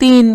3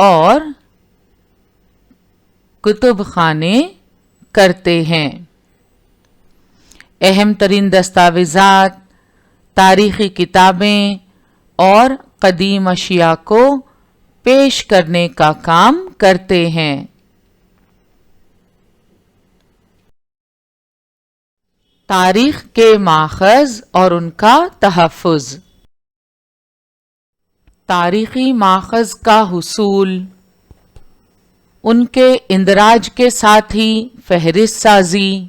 اور کتب خانے کرتے ہیں۔ اہم ترین دستاویزات، تاریخی کتابیں اور قدیم اشیاء کو پیش کرنے کا کام کرتے ہیں۔ تاریخ کے ماخذ اور ان کا تحفظ۔ تاریخی ماخذ کا حصول، ان کے اندراج کے ساتھ ہی فہرست سازی،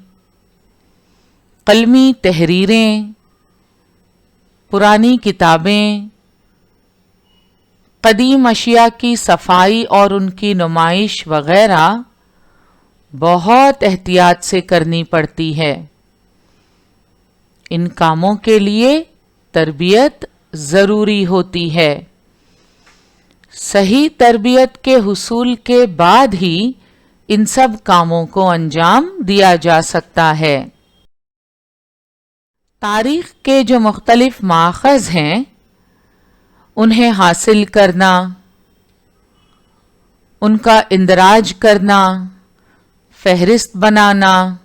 قلمی تحریریں، پرانی کتابیں، قدیم اشیاء کی صفائی اور ان کی نمائش وغیرہ بہت احتیاط سے کرنی پڑتی ہے۔ ان کاموں کے لیے تربیت ضروری ہوتی ہے۔ صحیح تربیت کے حصول کے بعد ہی ان سب کاموں کو انجام دیا جا سکتا ہے۔ تاریخ کے جو مختلف ماخذ ہیں انہیں حاصل کرنا، ان کا اندراج کرنا، فہرست بنانا،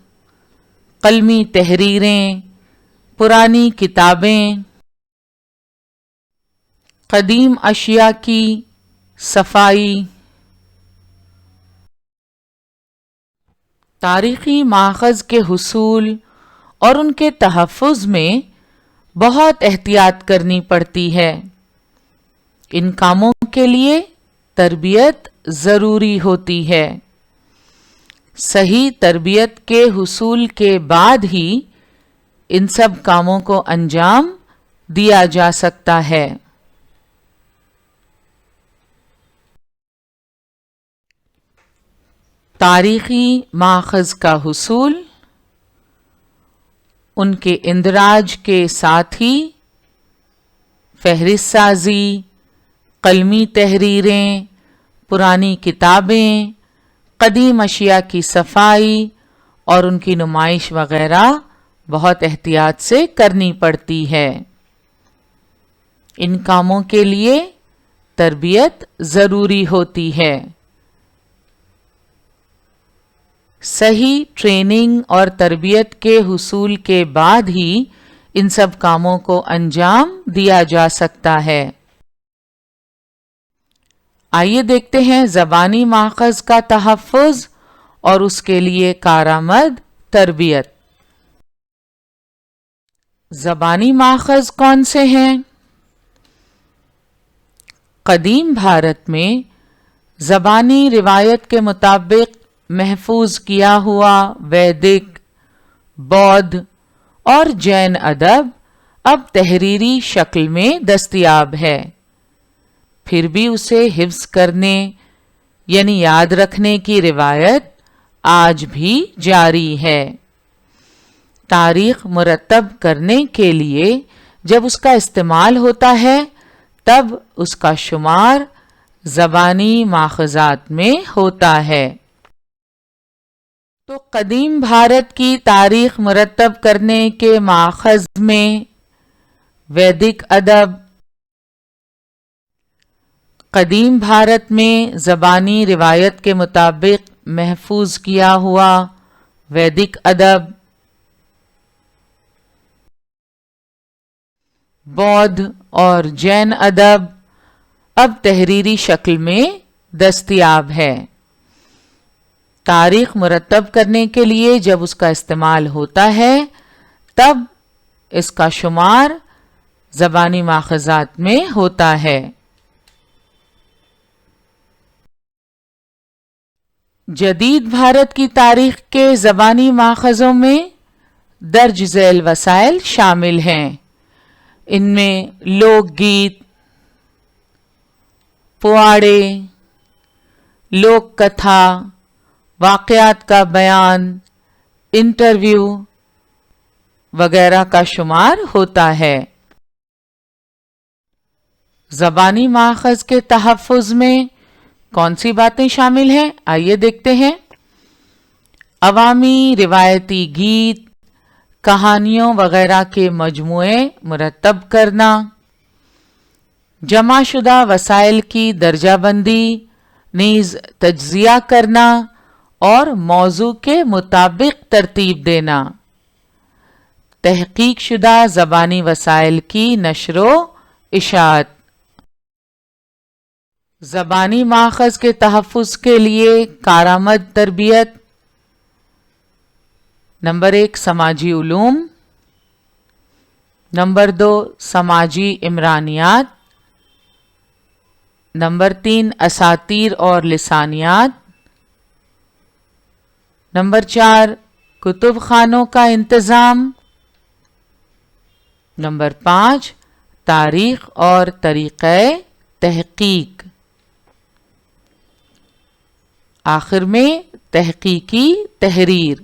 قلمی تحریریں، پرانی کتابیں، قدیم اشیاء کی صفائی۔ تاریخی ماخذ کے حصول اور ان کے تحفظ میں بہت احتیاط کرنی پڑتی ہے۔ ان کاموں کے لیے تربیت ضروری ہوتی ہے۔ صحیح تربیت کے حصول کے بعد ہی ان سب کاموں کو انجام دیا جا سکتا ہے۔ تاریخی ماخذ کا حصول، ان کے اندراج کے ساتھ ہی فہرست سازی، قلمی تحریریں، پرانی کتابیں، قدیم اشیاء کی صفائی اور ان کی نمائش وغیرہ بہت احتیاط سے کرنی پڑتی ہے۔ ان کاموں کے لیے تربیت ضروری ہوتی ہے۔ صحیح ٹریننگ اور تربیت کے حصول کے بعد ہی ان سب کاموں کو انجام دیا جا سکتا ہے۔ آئیے دیکھتے ہیں زبانی ماخذ کا تحفظ اور اس کے لیے کارآمد تربیت۔ زبانی ماخذ کون سے ہیں؟ قدیم بھارت میں زبانی روایت کے مطابق محفوظ کیا ہوا ویدک، بودھ اور جین ادب اب تحریری شکل میں دستیاب ہے۔ پھر بھی اسے حفظ کرنے یعنی یاد رکھنے کی روایت آج بھی جاری ہے۔ تاریخ مرتب کرنے کے لیے جب اس کا استعمال ہوتا ہے تب اس کا شمار زبانی ماخذات میں ہوتا ہے۔ تو قدیم بھارت کی تاریخ مرتب کرنے کے ماخذ میں ویدک ادب، قدیم بھارت میں زبانی روایت کے مطابق محفوظ کیا ہوا ویدک ادب، بودھ اور جین ادب اب تحریری شکل میں دستیاب ہے۔ تاریخ مرتب کرنے کے لیے جب اس کا استعمال ہوتا ہے تب اس کا شمار زبانی ماخذات میں ہوتا ہے۔ جدید بھارت کی تاریخ کے زبانی ماخذوں میں درج ذیل وسائل شامل ہیں۔ ان میں لوک گیت، پواڑے، لوک کتھا، واقعات کا بیان، انٹرویو وغیرہ کا شمار ہوتا ہے۔ زبانی ماخذ کے تحفظ میں کون سی باتیں شامل ہیں؟ آئیے دیکھتے ہیں۔ عوامی روایتی گیت، کہانیوں وغیرہ کے مجموعے مرتب کرنا، جمع شدہ وسائل کی درجہ بندی، نیز تجزیہ کرنا اور موضوع کے مطابق ترتیب دینا، تحقیق شدہ زبانی وسائل کی نشر و اشاعت۔ زبانی ماخذ کے تحفظ کے لیے کارآمد تربیت۔ نمبر 1 سماجی علوم، نمبر 2 سماجی عمرانیات، نمبر 3 اساطیر اور لسانیات، نمبر 4 کتب خانوں کا انتظام، نمبر 5 تاریخ اور طریقہ تحقیق، آخر میں تحقیقی تحریر۔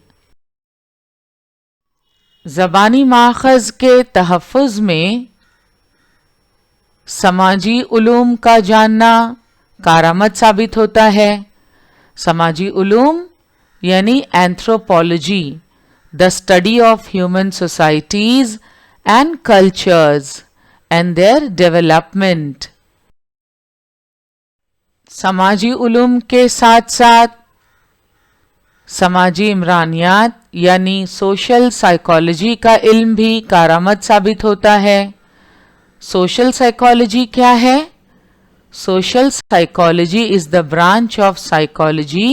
زبانی ماخذ کے تحفظ میں سماجی علوم کا جاننا کارآمد ثابت ہوتا ہے۔ سماجی علوم یعنی anthropology, the study of human societies and cultures and their development۔ سماجی علوم کے ساتھ ساتھ سماجی عمرانیات یعنی سوشل سائیکالوجی کا علم بھی کارآمد ثابت ہوتا ہے۔ سوشل سائیکالوجی کیا ہے؟ Social psychology is the branch of psychology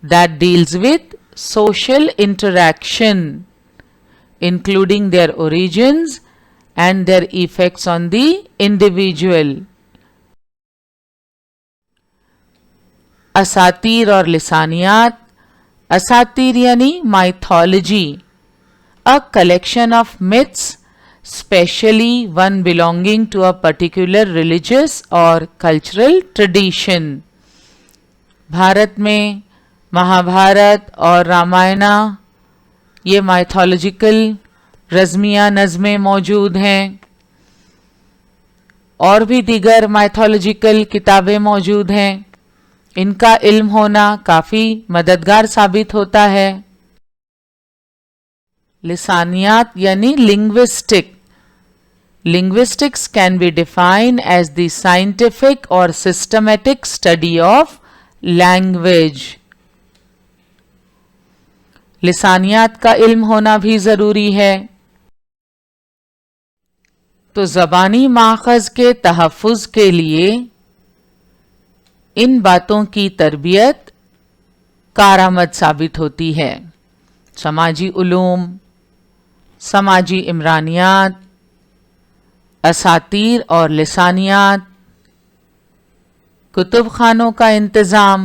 that deals with social interaction, including their origins and their effects on the individual۔ اساطیر اور لسانیات۔ اساطیر یعنی mythology، a collection of myths, especially one belonging to a particular religious or cultural tradition۔ Bharat میں مہابھارت اور رامائنہ یہ mythological رزمیہ نظمیں موجود ہیں، اور بھی دیگر mythological کتابیں موجود ہیں۔ ان کا علم ہونا کافی مددگار ثابت ہوتا ہے۔ لسانیات یعنی linguistic۔ Linguistics can be defined as the scientific or systematic study of language۔ لسانیات کا علم ہونا بھی ضروری ہے۔ تو زبانی ماخذ کے تحفظ کے لیے ان باتوں کی تربیت کارآمد ثابت ہوتی ہے۔ سماجی علوم، سماجی عمرانیات، اساطیر اور لسانیات، کتب خانوں کا انتظام،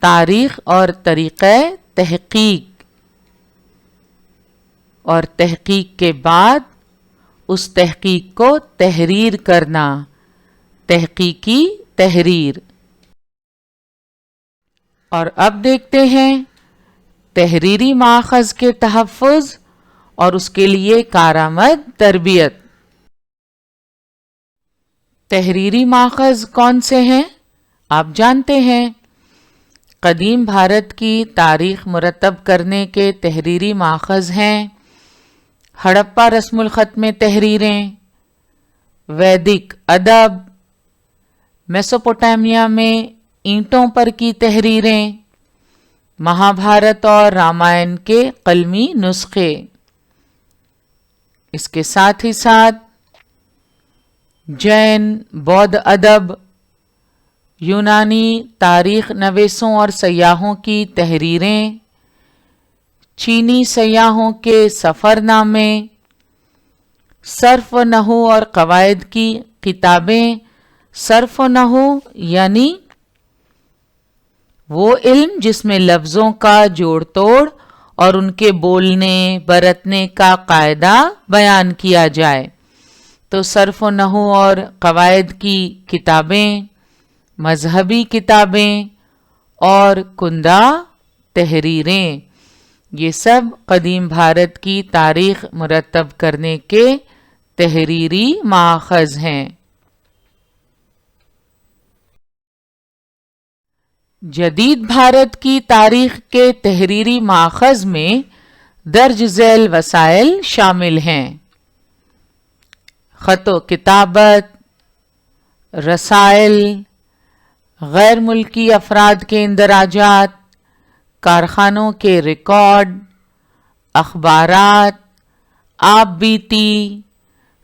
تاریخ اور طریقہ تحقیق، اور تحقیق کے بعد اس تحقیق کو تحریر کرنا، تحقیقی تحریر۔ اور اب دیکھتے ہیں تحریری ماخذ کے تحفظ اور اس کے لیے کارآمد تربیت۔ تحریری ماخذ کون سے ہیں؟ آپ جانتے ہیں، قدیم بھارت کی تاریخ مرتب کرنے کے تحریری ماخذ ہیں ہڑپا رسم الخط میں تحریریں، ویدک ادب، میسوپوٹامیہ میں اینٹوں پر کی تحریریں، مہابھارت اور رامائن کے قلمی نسخے۔ اس کے ساتھ ہی ساتھ جین بودھ ادب، یونانی تاریخ نویسوں اور سیاحوں کی تحریریں، چینی سیاحوں کے سفر نامے، صرف و نحو اور قواعد کی کتابیں۔ صرف و نحو یعنی وہ علم جس میں لفظوں کا جوڑ توڑ اور ان کے بولنے برتنے کا قاعدہ بیان کیا جائے۔ تو صرف و نحو اور قواعد کی کتابیں، مذہبی کتابیں اور کندہ تحریریں، یہ سب قدیم بھارت کی تاریخ مرتب کرنے کے تحریری ماخذ ہیں۔ جدید بھارت کی تاریخ کے تحریری ماخذ میں درج ذیل وسائل شامل ہیں: خط و کتابت، رسائل، غیر ملکی افراد کے اندراجات، کارخانوں کے ریکارڈ، اخبارات، آپ بیتی،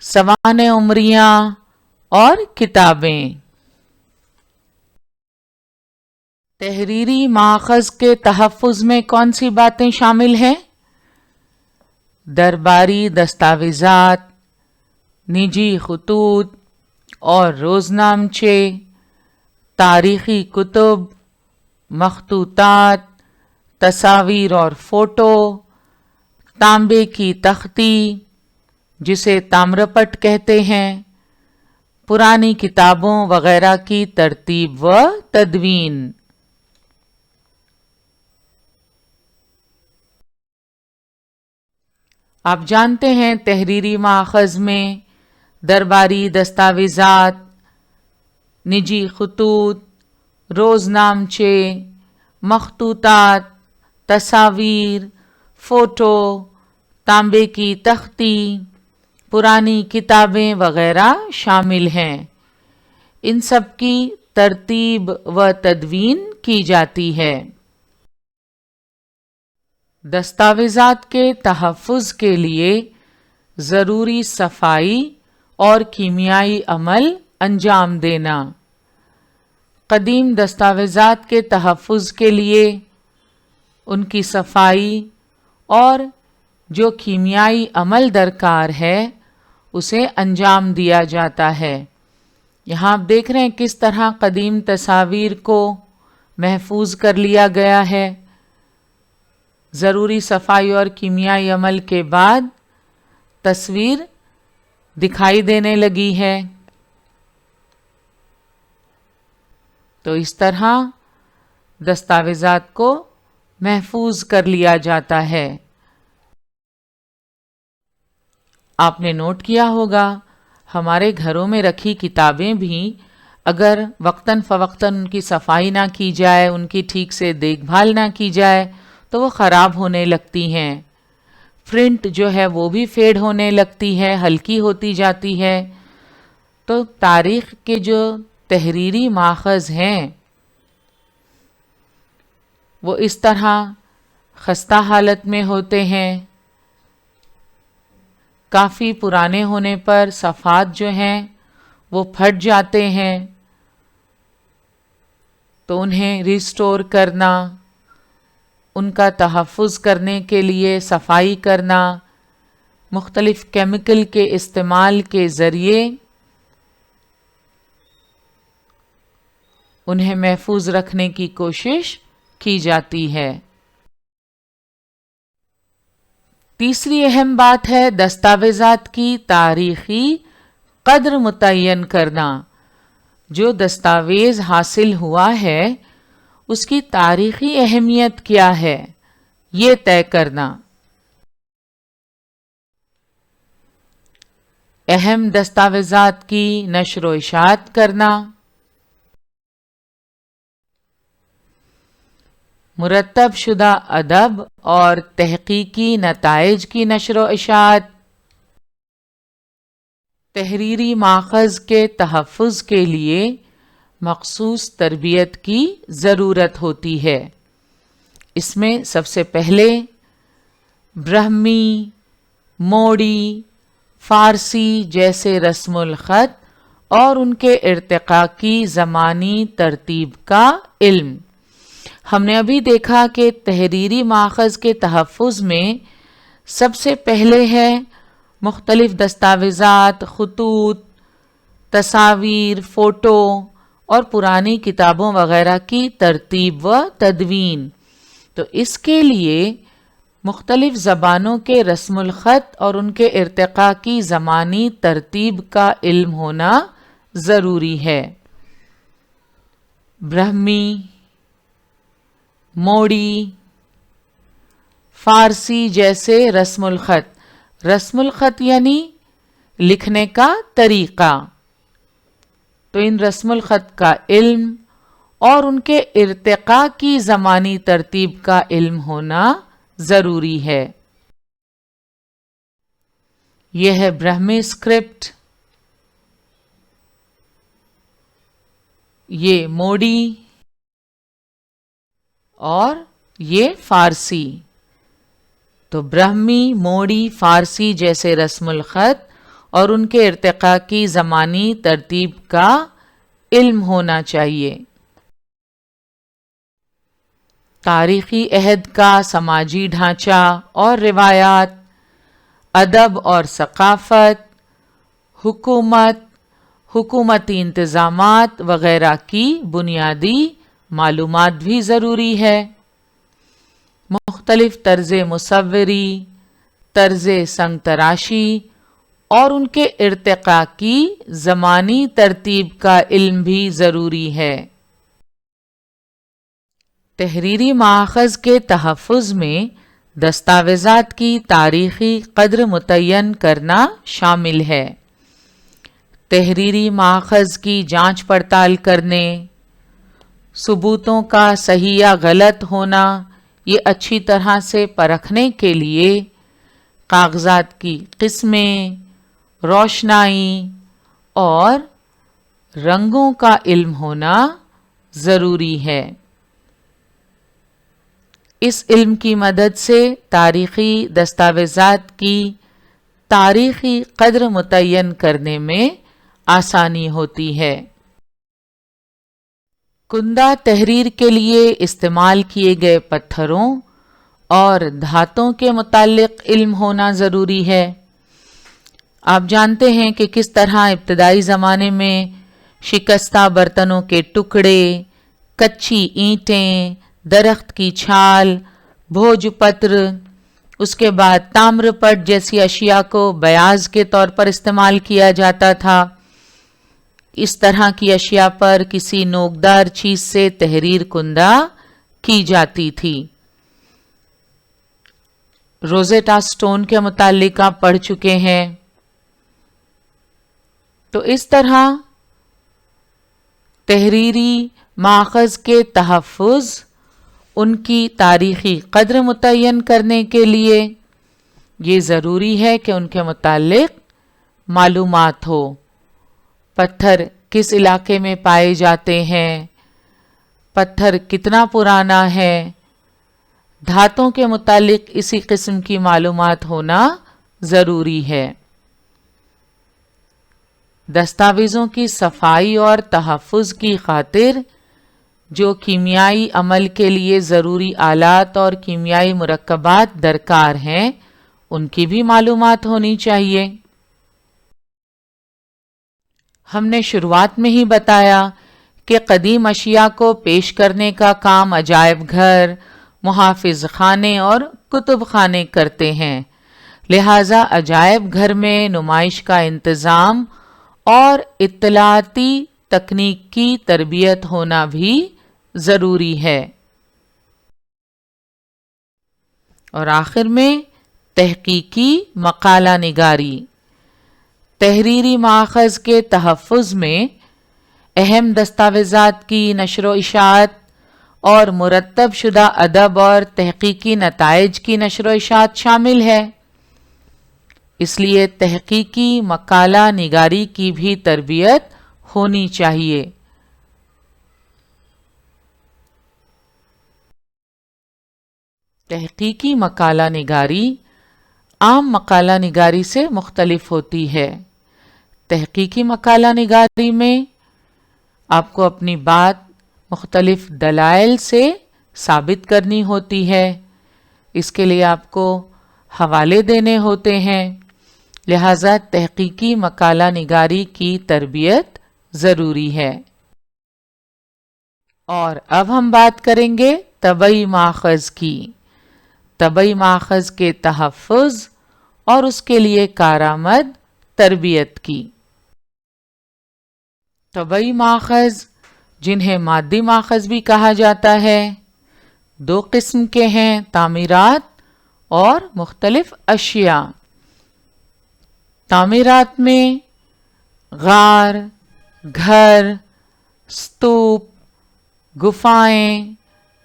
سوانح عمریاں اور کتابیں۔ تحریری ماخذ کے تحفظ میں کون سی باتیں شامل ہیں؟ درباری دستاویزات، نجی خطوط اور روزنامچے، تاریخی کتب، مخطوطات، تصاویر اور فوٹو، تانبے کی تختی جسے تامرپٹ کہتے ہیں، پرانی کتابوں وغیرہ کی ترتیب و تدوین۔ آپ جانتے ہیں تحریری ماخذ میں درباری دستاویزات، نجی خطوط، روزنامچے، مخطوطات، تصاویر، فوٹو، تانبے کی تختی، پرانی کتابیں وغیرہ شامل ہیں۔ ان سب کی ترتیب و تدوین کی جاتی ہے۔ دستاویزات کے تحفظ کے لیے ضروری صفائی اور کیمیائی عمل انجام دینا۔ قدیم دستاویزات کے تحفظ کے لیے ان کی صفائی اور جو کیمیائی عمل درکار ہے اسے انجام دیا جاتا ہے۔ یہاں آپ دیکھ رہے ہیں کس طرح قدیم تصاویر کو محفوظ کر لیا گیا ہے۔ ضروری صفائی اور کیمیائی عمل کے بعد تصویر دکھائی دینے لگی ہے۔ تو اس طرح دستاویزات کو محفوظ کر لیا جاتا ہے۔ آپ نے نوٹ کیا ہوگا ہمارے گھروں میں رکھی کتابیں بھی اگر وقتاً فوقتاً ان کی صفائی نہ کی جائے، ان کی ٹھیک سے دیکھ بھال نہ کی جائے تو وہ خراب ہونے لگتی ہیں۔ پرنٹ جو ہے وہ بھی فیڈ ہونے لگتی ہے، ہلکی ہوتی جاتی ہے۔ تو تاریخ کے جو تحریری ماخذ ہیں وہ اس طرح خستہ حالت میں ہوتے ہیں۔ کافی پرانے ہونے پر صفحات جو ہیں وہ پھٹ جاتے ہیں، تو انہیں ریسٹور کرنا، ان کا تحفظ کرنے کے لیے صفائی کرنا، مختلف کیمیکل کے استعمال کے ذریعے انہیں محفوظ رکھنے کی کوشش کی جاتی ہے۔ تیسری اہم بات ہے دستاویزات کی تاریخی قدر متعین کرنا۔ جو دستاویز حاصل ہوا ہے اس کی تاریخی اہمیت کیا ہے یہ طے کرنا۔ اہم دستاویزات کی نشر و اشاعت کرنا، مرتب شدہ ادب اور تحقیقی نتائج کی نشر و اشاعت، تحریری ماخذ کے تحفظ کے لیے مخصوص تربیت کی ضرورت ہوتی ہے۔ اس میں سب سے پہلے برہمی، موڑی، فارسی جیسے رسم الخط اور ان کے ارتقاء کی زمانی ترتیب کا علم۔ ہم نے ابھی دیکھا کہ تحریری ماخذ کے تحفظ میں سب سے پہلے ہے مختلف دستاویزات، خطوط، تصاویر، فوٹو اور پرانی کتابوں وغیرہ کی ترتیب و تدوین۔ تو اس کے لیے مختلف زبانوں کے رسم الخط اور ان کے ارتقاء کی زمانی ترتیب کا علم ہونا ضروری ہے۔ برہمی، موڑی، فارسی جیسے رسم الخط، رسم الخط یعنی لکھنے کا طریقہ، تو ان رسم الخط کا علم اور ان کے ارتقاء کی زمانی ترتیب کا علم ہونا ضروری ہے۔ یہ ہے برہمی اسکرپٹ، یہ موڈی اور یہ فارسی. تو برہمی، موڑی، فارسی جیسے رسم الخط اور ان کے ارتقاء کی زمانی ترتیب کا علم ہونا چاہیے. تاریخی عہد کا سماجی ڈھانچہ اور روایات، ادب اور ثقافت، حکومتی انتظامات وغیرہ کی بنیادی معلومات بھی ضروری ہے. مختلف طرز مصوری، طرز سنگ تراشی اور ان کے ارتقاء کی زمانی ترتیب کا علم بھی ضروری ہے. تحریری ماخذ کے تحفظ میں دستاویزات کی تاریخی قدر متعین کرنا شامل ہے. تحریری ماخذ کی جانچ پڑتال کرنے، ثبوتوں کا صحیح یا غلط ہونا یہ اچھی طرح سے پرکھنے کے لیے کاغذات کی قسمیں، روشنائی اور رنگوں کا علم ہونا ضروری ہے. اس علم کی مدد سے تاریخی دستاویزات کی تاریخی قدر متعین کرنے میں آسانی ہوتی ہے. کندہ تحریر کے لیے استعمال کیے گئے پتھروں اور دھاتوں کے متعلق علم ہونا ضروری ہے. آپ جانتے ہیں کہ کس طرح ابتدائی زمانے میں شکستہ برتنوں کے ٹکڑے، کچی اینٹیں، درخت کی چھال، بھوج پتر، اس کے بعد تامر پٹ جیسی اشیاء کو بیاض کے طور پر استعمال کیا جاتا تھا. اس طرح کی اشیاء پر کسی نوکدار چیز سے تحریر کندہ کی جاتی تھی. روزیٹا سٹون کے متعلق آپ پڑھ چکے ہیں. تو اس طرح تحریری ماخذ کے تحفظ، ان کی تاریخی قدر متعین کرنے کے لیے یہ ضروری ہے کہ ان کے متعلق معلومات ہو. پتھر کس علاقے میں پائے جاتے ہیں، پتھر کتنا پرانا ہے، دھاتوں کے متعلق اسی قسم کی معلومات ہونا ضروری ہے. دستاویزوں کی صفائی اور تحفظ کی خاطر جو کیمیائی عمل کے لیے ضروری آلات اور کیمیائی مرکبات درکار ہیں ان کی بھی معلومات ہونی چاہیے. ہم نے شروعات میں ہی بتایا کہ قدیم اشیاء کو پیش کرنے کا کام عجائب گھر، محافظ خانے اور کتب خانے کرتے ہیں. لہٰذا عجائب گھر میں نمائش کا انتظام اور اطلاعاتی تکنیک کی تربیت ہونا بھی ضروری ہے. اور آخر میں تحقیقی مقالہ نگاری. تحریری ماخذ کے تحفظ میں اہم دستاویزات کی نشر و اشاعت اور مرتب شدہ ادب اور تحقیقی نتائج کی نشر و اشاعت شامل ہے. اس لیے تحقیقی مقالہ نگاری کی بھی تربیت ہونی چاہیے. تحقیقی مقالہ نگاری عام مقالہ نگاری سے مختلف ہوتی ہے. تحقیقی مقالہ نگاری میں آپ کو اپنی بات مختلف دلائل سے ثابت کرنی ہوتی ہے. اس کے لیے آپ کو حوالے دینے ہوتے ہیں. لہذا تحقیقی مقالہ نگاری کی تربیت ضروری ہے. اور اب ہم بات کریں گے طبعی ماخذ کی. طبعی ماخذ کے تحفظ اور اس کے لیے کارآمد تربیت کی. طبعی ماخذ، جنہیں مادی ماخذ بھی کہا جاتا ہے، دو قسم کے ہیں: تعمیرات اور مختلف اشیاء. تعمیرات میں غار، گھر، ستوپ، گفائیں،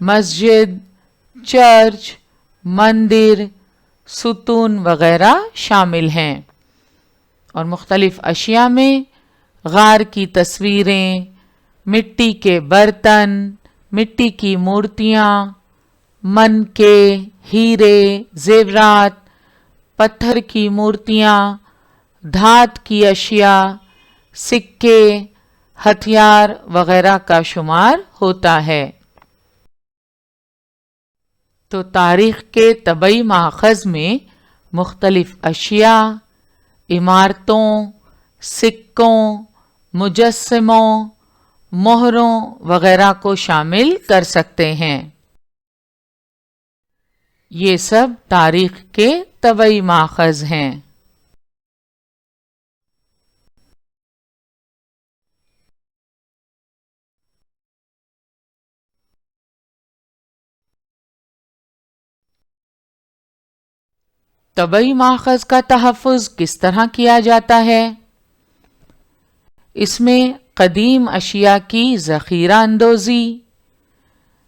مسجد، چرچ، مندر، ستون وغیرہ شامل ہیں. اور مختلف اشیاء میں غار کی تصویریں، مٹی کے برتن، مٹی کی مورتیاں، من کے، ہیرے، زیورات، پتھر کی مورتیاں، دھات کی اشیاء، سکے، ہتھیار وغیرہ کا شمار ہوتا ہے۔ تو تاریخ کے طبعی ماخذ میں مختلف اشیاء، عمارتوں، سکوں، مجسموں، مہروں وغیرہ کو شامل کر سکتے ہیں۔ یہ سب تاریخ کے طبعی ماخذ ہیں۔ طبعی ماخذ کا تحفظ کس طرح کیا جاتا ہے؟ اس میں قدیم اشیاء کی ذخیرہ اندوزی،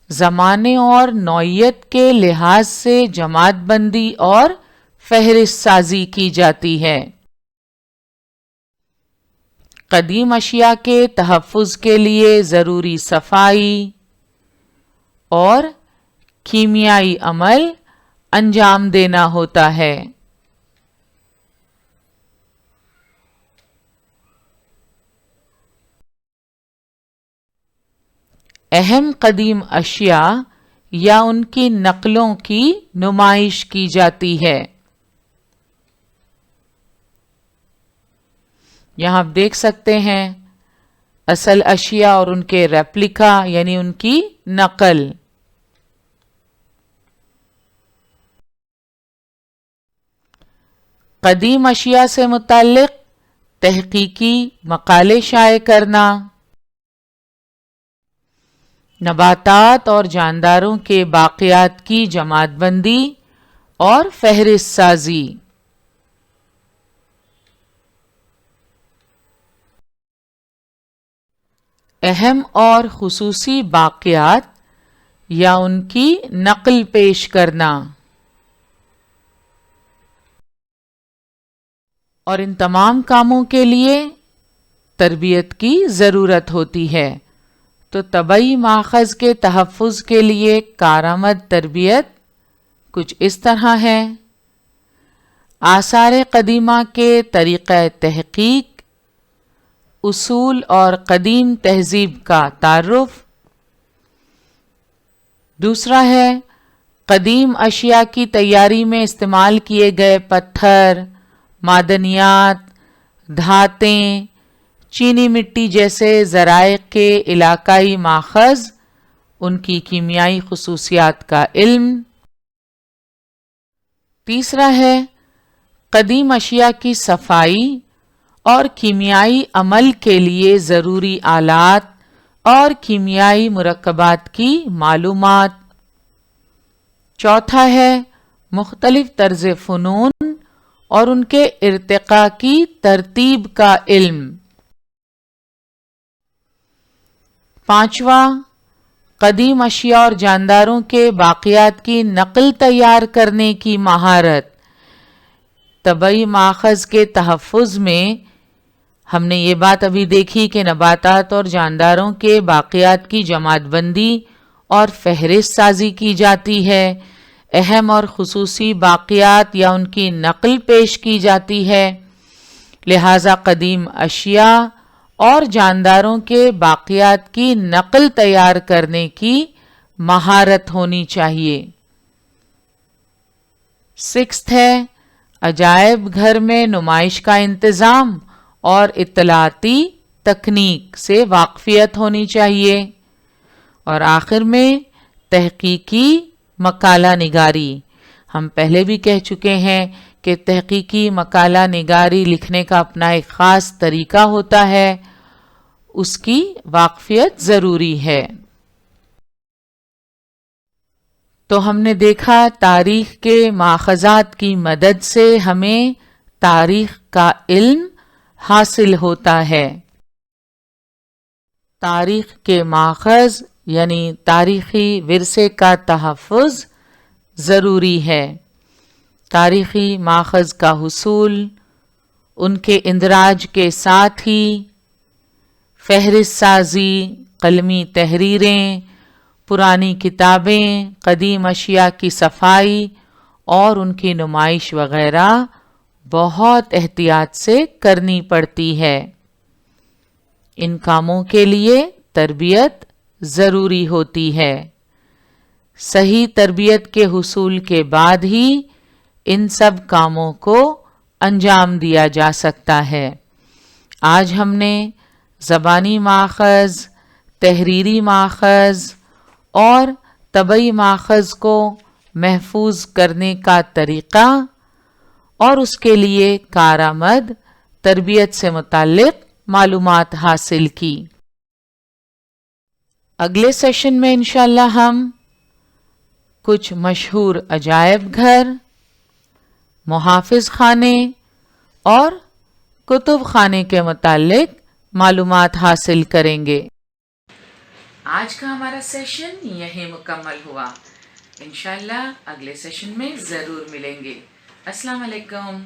زمانے اور نوعیت کے لحاظ سے جماعت بندی اور فہرست سازی کی جاتی ہے۔ قدیم اشیاء کے تحفظ کے لیے ضروری صفائی اور کیمیائی عمل انجام دینا ہوتا ہے۔ اہم قدیم اشیاء یا ان کی نقلوں کی نمائش کی جاتی ہے۔ یہاں آپ دیکھ سکتے ہیں اصل اشیاء اور ان کے ریپلیکا یعنی ان کی نقل۔ قدیم اشیاء سے متعلق تحقیقی مقالے شائع کرنا، نباتات اور جانداروں کے باقیات کی جماعت بندی اور فہرست سازی۔ اہم اور خصوصی باقیات یا ان کی نقل پیش کرنا، اور ان تمام کاموں کے لیے تربیت کی ضرورت ہوتی ہے۔ تو طبعی ماخذ کے تحفظ کے لیے کارآمد تربیت کچھ اس طرح ہے: آثار قدیمہ کے طریقہ تحقیق، اصول اور قدیم تہذیب کا تعارف۔ دوسرا ہے قدیم اشیاء کی تیاری میں استعمال کیے گئے پتھر، معدنیات، دھاتیں، چینی مٹی جیسے ذرائع کے علاقائی ماخذ، ان کی کیمیائی خصوصیات کا علم۔ تیسرا ہے قدیم اشیاء کی صفائی اور کیمیائی عمل کے لیے ضروری آلات اور کیمیائی مرکبات کی معلومات۔ چوتھا ہے مختلف طرز فنون اور ان کے ارتقاء کی ترتیب کا علم۔ پانچواں قدیم اشیاء اور جانداروں کے باقیات کی نقل تیار کرنے کی مہارت۔ طبعی ماخذ کے تحفظ میں ہم نے یہ بات ابھی دیکھی کہ نباتات اور جانداروں کے باقیات کی جماعت بندی اور فہرست سازی کی جاتی ہے، اہم اور خصوصی باقیات یا ان کی نقل پیش کی جاتی ہے، لہذا قدیم اشیاء اور جانداروں کے باقیات کی نقل تیار کرنے کی مہارت ہونی چاہیے۔ سکستھ ہے عجائب گھر میں نمائش کا انتظام اور اطلاعاتی تکنیک سے واقفیت ہونی چاہیے۔ اور آخر میں تحقیقی مقالہ نگاری۔ ہم پہلے بھی کہہ چکے ہیں کہ تحقیقی مقالہ نگاری لکھنے کا اپنا ایک خاص طریقہ ہوتا ہے، اس کی واقفیت ضروری ہے۔ تو ہم نے دیکھا تاریخ کے ماخذات کی مدد سے ہمیں تاریخ کا علم حاصل ہوتا ہے۔ تاریخ کے ماخذ یعنی تاریخی ورثے کا تحفظ ضروری ہے۔ تاریخی ماخذ کا حصول، ان کے اندراج کے ساتھ ہی فہرست سازی، قلمی تحریریں، پرانی کتابیں، قدیم اشیاء کی صفائی اور ان کی نمائش وغیرہ بہت احتیاط سے کرنی پڑتی ہے۔ ان کاموں کے لیے تربیت ضروری ہوتی ہے۔ صحیح تربیت کے حصول کے بعد ہی ان سب کاموں کو انجام دیا جا سکتا ہے۔ آج ہم نے زبانی ماخذ، تحریری ماخذ اور طبعی ماخذ کو محفوظ کرنے کا طریقہ اور اس کے لیے کارآمد تربیت سے متعلق معلومات حاصل کی۔ اگلے سیشن میں انشاءاللہ ہم کچھ مشہور عجائب گھر، محافظ خانے اور کتب خانے کے متعلق معلومات حاصل کریں گے۔ آج کا ہمارا سیشن یہیں مکمل ہوا۔ انشاءاللہ اگلے سیشن میں ضرور ملیں گے۔ السلام علیکم۔